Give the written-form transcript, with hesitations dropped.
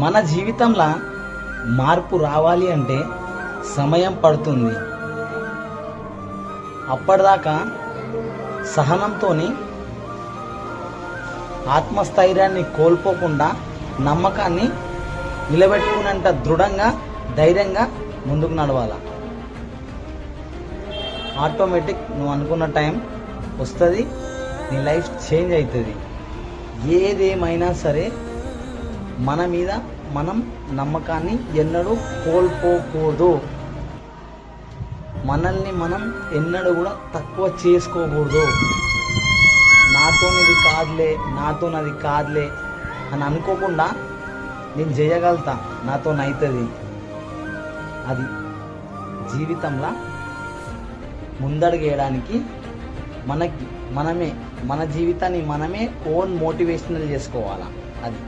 మన జీవితంలో మార్పు రావాలి అంటే సమయం పడుతుంది. అప్పటిదాకా సహనంతో ఆత్మస్థైర్యాన్ని కోల్పోకుండా నమ్మకాన్ని నిలబెట్టుకునేంత దృఢంగా ధైర్యంగా ముందుకు నడవాలి. ఆటోమేటిక్ నువ్వు అనుకున్న టైం వస్తుంది, నీ లైఫ్ చేంజ్ అవుతుంది. ఏదేమైనా సరే మన మీద మనం నమ్మకాన్ని ఎన్నడూ కోల్పోకూడదు. మనల్ని మనం ఎన్నడూ కూడా తక్కువ చేసుకోకూడదు. నాతోనిది కాదులే అని అనుకోకుండా నేను చేయగలుగుతా, నాతోనవుతుంది. అది జీవితంలో ముందడుగేయడానికి మన జీవితాన్ని మనమే ఓన్ మోటివేషనల్ చేసుకోవాలా. అది